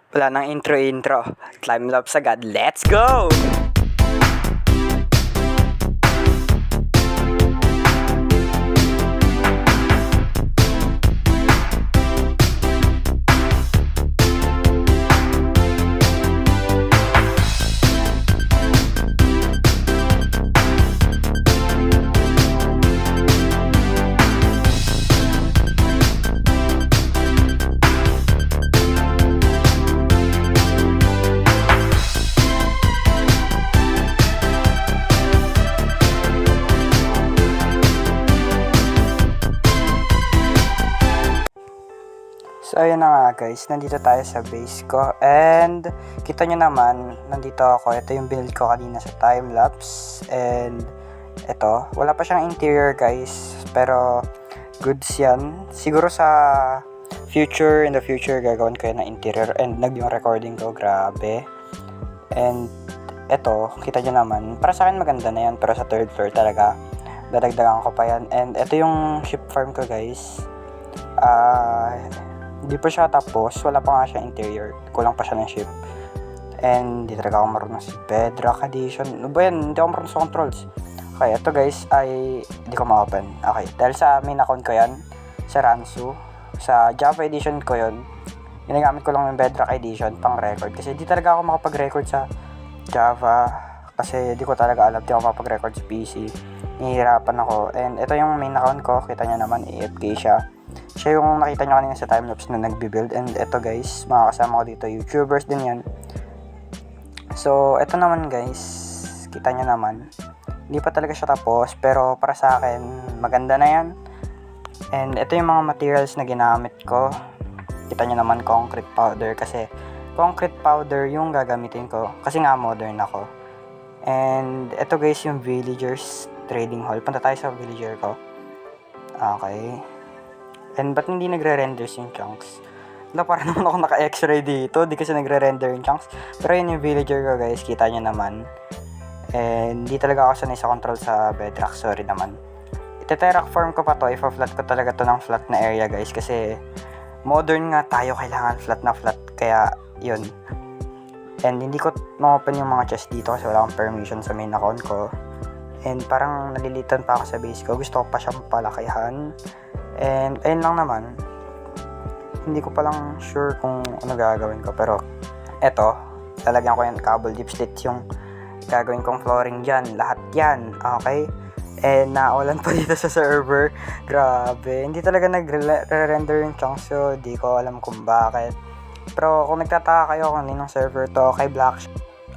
Wala nang intro. Time lapse agad. Let's go! So ayun na nga guys, nandito tayo sa base ko and kita nyo naman, nandito ako, ito yung build ko kanina sa time-lapse and ito, wala pa siyang interior guys, pero goods yan. Siguro sa in the future gagawin ko yan na interior and yung recording ko, grabe. And ito, kita nyo naman, para sa akin maganda na yan, pero sa third floor talaga, dadagdagan ko pa yan. And ito yung ship farm ko guys, hindi pa siya tapos, wala pa nga siya interior, kulang pa siya ng ship. And hindi talaga ako marunong sa Bedrock Edition. Ano ba yan? Hindi ako marunong sa controls. Okay, ito guys ay hindi ko ma-open. Okay, dahil sa main account ko yan, sa Ransu, sa Java Edition ko yun, ginagamit ko lang yung Bedrock Edition pang record. Kasi hindi talaga ako makapag-record sa Java. Kasi hindi ko talaga alam, hindi ako makapag-record sa PC. Nihihirapan ako. And ito yung main account ko, kita nyo naman, AFK siya. Siya yung nakita nyo kanina sa timelapse na nagbi-build. And eto guys, mga kasama ko dito, YouTubers din yan. So, eto naman guys, kita nyo naman, hindi pa talaga siya tapos, pero para sa akin, maganda na yan. And ito yung mga materials na ginamit ko. Kita nyo naman, concrete powder, kasi concrete powder yung gagamitin ko, kasi nga modern ako. And eto guys, yung villagers trading hall. Punta tayo sa villager ko. Okay. And ba't hindi nagre-renders yung chunks? Para naman ako naka-x-ray dito. Di kasi nagre-render yung chunks. Pero yun yung villager ko guys. Kita nyo naman. And di talaga ako sanay sa control sa Bedrock. Sorry naman. Ite-terraform ko pa to. Ipa-flat ko talaga to ng flat na area guys. Kasi modern nga tayo. Kailangan flat na flat. Kaya yun. And hindi ko ma-open yung mga chest dito kasi wala akong permission sa main account ko. And parang nalilitan pa ako sa base ko. Gusto ko pa siyang palakihan. And ayun lang naman, hindi ko pa lang sure kung ano gagawin ko, pero eto, lalagyan ko yung cable deep slits, yung gagawin kong flooring dyan, lahat yan, okay? And naulan pa dito sa server, grabe, hindi talaga nagre-render yung chunks, so di ko alam kung bakit. Pero kung nagtataka kayo kung ninong server to, kay Black.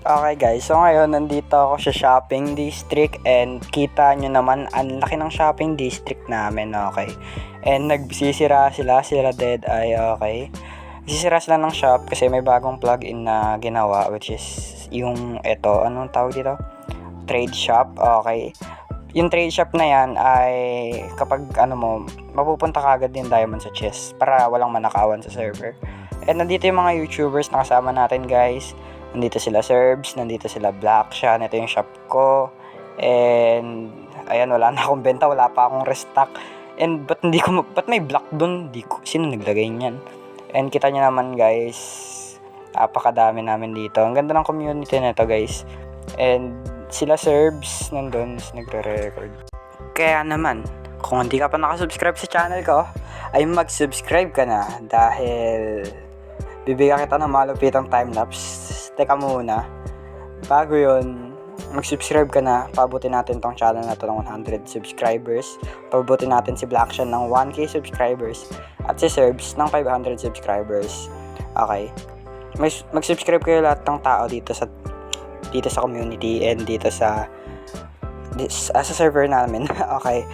Okay guys, so ngayon nandito ako sa shopping district and kita nyo naman ang laki ng shopping district namin, okay? And nagsisira sila Dead Eye, okay? Nagsisira sila ng shop kasi may bagong plugin na ginawa which is yung eto, anong tawag dito? Trade shop, okay? Yung trade shop na yan ay kapag mapupunta ka agad din diamond sa chest para walang manakawan sa server. And nandito yung mga YouTubers na kasama natin guys. Nandito sila Serbs, nandito sila Black siya, ito yung shop ko. And ayan, wala na akong benta, wala pa akong restock. And ba't may black dun? Sino naglagay niyan? And kita nyo naman guys, napakadami namin dito. Ang ganda ng community nito guys. And sila Serbs nandun, nagre-record. Kaya naman, kung hindi ka pa nakasubscribe sa channel ko, ay mag-subscribe ka na dahil bibigyan kita ng malupitang timelapse. Teka muna, bago yun, mag-subscribe ka na. Pabutin natin tong channel na to ng 100 subscribers. Pabutin natin si Blackshan ng 1k subscribers at si Serbs ng 500 subscribers. Okay, mag-subscribe kayo lahat ng tao dito sa community and dito sa server namin. Okay,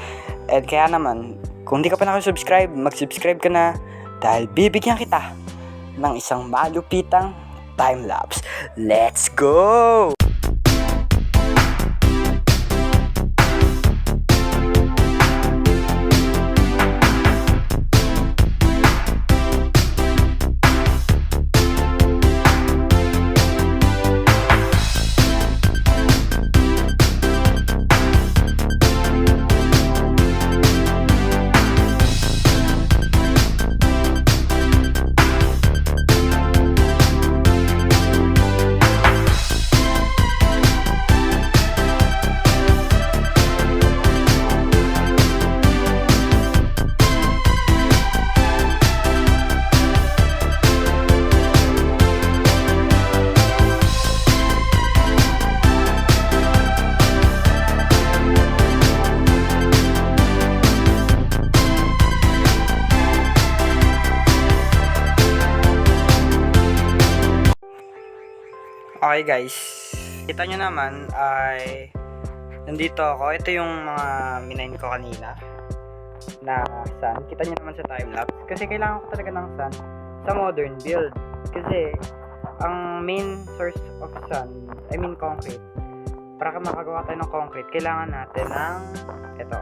and kaya naman, kung di ka pa nakasubscribe, mag-subscribe ka na dahil bibigyan kita ng isang malupitang time-lapse. Let's go! Okay guys, kita nyo naman ay nandito ako. Ito yung mga minain ko kanina na sun. Kita nyo naman sa timelapse. Kasi kailangan ko talaga ng sun sa modern build. Kasi ang main source of sun, concrete. Para makagawa tayo ng concrete, kailangan natin ng ito.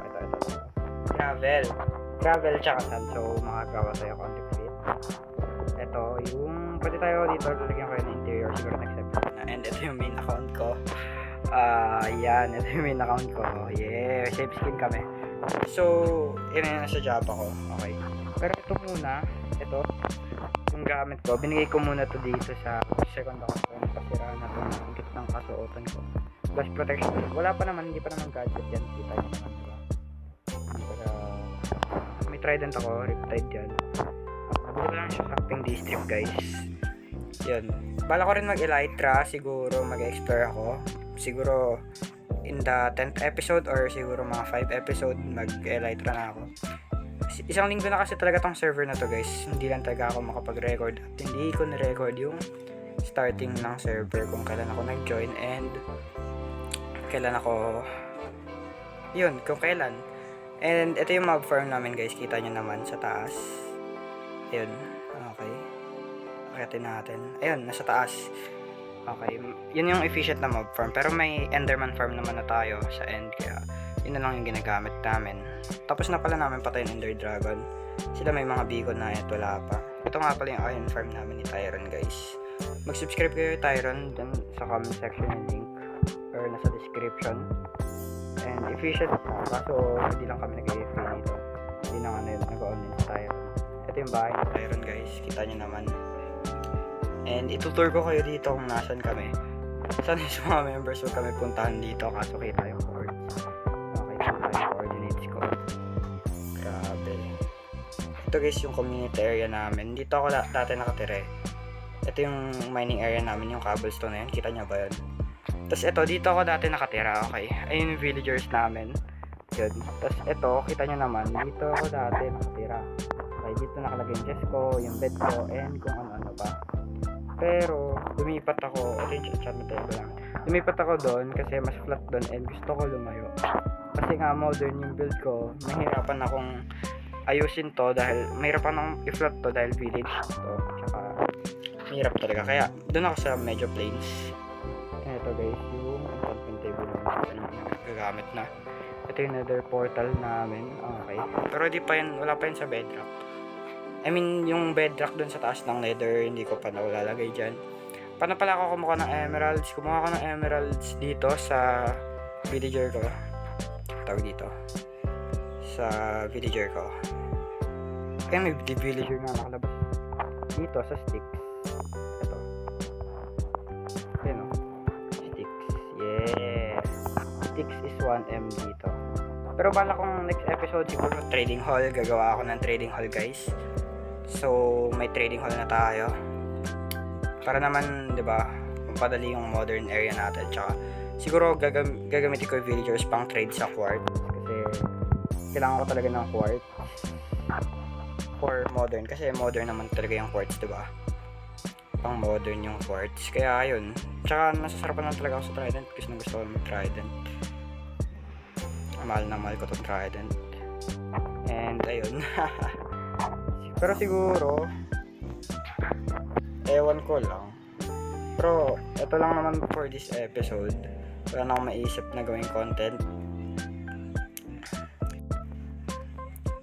Gravel tsaka sun. So makagawa tayo concrete. Ito yung pwede tayo dito lalagyan ko yung interior siguro next episode na. And ito yung main account ko. Yan, ito yung main account ko. Yeah, shape skin kami. So, yun yung nasa Java ko. Okay. Pero ito muna, ito yung gamit ko. Binigay ko muna to dito sa second account ko. Pasiraan na ito ng ikit ng kasuotan ko. Plus protection. Wala pa naman, hindi pa naman gadget yan. Kita nyo naman, diba? Pero, may trident ako, riptide yan. Dito lang siya camping district guys. Yun. Bala ko rin mag-elytra. Siguro mag-explore ako. Siguro in the 10th episode or siguro mga 5 episode mag-elytra na ako. Isang linggo na kasi talaga tong server na to guys. Hindi lang talaga ako makapag-record. At hindi ko na-record yung starting ng server kung kailan ako nag-join and kailan ako kung kailan. And ito yung mob farm namin guys. Kita nyo naman sa taas. Ayun, okay. Akitin natin. Ayun, nasa taas. Okay, yun yung efficient na mob farm. Pero may enderman farm naman na tayo sa end. Kaya yun na lang yung ginagamit namin. Tapos na pala namin patayin ender dragon. Sila may mga beacon na at wala pa. Ito nga pala yung iron farm namin ni Tyron guys. Mag-subscribe kayo Tyron dyan sa comment section yung link. Or nasa description. And efficient na. Kaso hindi lang kami nag-AFK dito. Hindi na nga nag-online sa Tyron. Ito yung bahay ng Tyron guys, kita nyo naman. And itutour ko kayo dito kung nasan kami. Sana yung mga members huwag kami puntahan dito kaso kita yung coordinates. Okay, kita yung coordinates ko. Grabe. Ito guys yung community area namin. Dito ako dati nakatira. Ito yung mining area namin, yung cobblestone na yan. Kita nyo ba yun? Tapos ito, dito ako dati nakatira. Okay, ayun yung villagers namin. Yun. Tapos ito, kita nyo naman, dito ako dati nakatira. Okay, dito nakalagay yung chest ko, yung bed ko, and kung ano-ano pa. Pero, lumipat ako, ito yung chat na tayo lang. Lumipat ako doon kasi mas flat doon and gusto ko lumayo. Kasi nga modern yung build ko, mahirapan akong ayusin to dahil mahirapan akong i-flat to dahil village to. Tsaka, mahirap talaga. Kaya, doon ako sa medyo plains. And ito guys, yung enchantment table namin gagamit na. Ito yung nether portal namin. Okay. Pero di pa yan, wala pa yan sa bedrock. Yung bedrock dun sa taas ng nether, hindi ko pa naulalagay dyan. Paano pala ako kumuha ng emeralds? Kumuha ko ng emeralds dito sa villager ko. Tawag dito. Sa villager ko. Kaya may villager nga nakalabas. Dito sa sticks. Ito. Ayan o. Sticks. Yeah. Sticks is 1M dito. Pero bala kong next episode siguro trading hall. Gagawa ako ng trading hall guys. So may trading hall na tayo. Para naman 'di ba, mapadali yung modern area natin. Tsaka siguro gagamitin ko yung villagers pang trade sa quartz kasi kailangan ko talaga ng quartz for modern kasi modern naman talaga yung quartz, 'di ba? Pang modern yung quartz. Kaya ayun. Tsaka nasasarapan lang talaga ako sa trident kasi gusto ko ng trident. Mahal na mahal ko tong trident. And ayun. Pero siguro ewan ko lang. Pero ito lang naman for this episode. Wala na akong maisip na gawing content.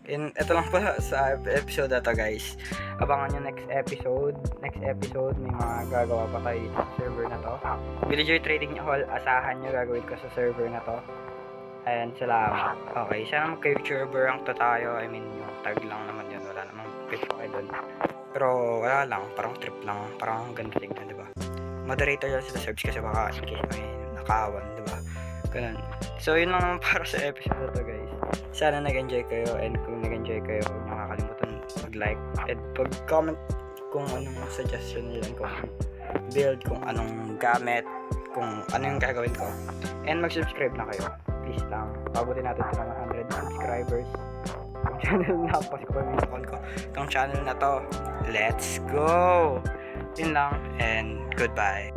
And ito lang pala sa episode na to guys. Abangan nyo next episode. Next episode may mga gagawa pa tayo dito sa server na to. Villager trading hall, asahan nyo gagawin ko sa server na to. And salamat. Okay, sana magka-YouTuber rank to tayo. Yung tag lang naman yun. Wala namang pitch ko kayo dun. Pero wala lang, parang trip lang. Parang ganda tignan, diba? Moderator lang sila search kasi baka in case may nakawan, diba? Ganun. So yun lang naman para sa episode na to guys. Sana nag-enjoy kayo and kung nag-enjoy kayo, huwag nyo kakalimutan mag-like and pag-comment kung anong suggestion nila, kung build, kung anong gamit, kung ano yung gagawin ko. And mag-subscribe na kayo. Please lang. Pabutin natin ito ng 100 subscribers. Yung channel na, pas ko pa yung account ko. Itong channel na to, let's go! Yun lang, and goodbye.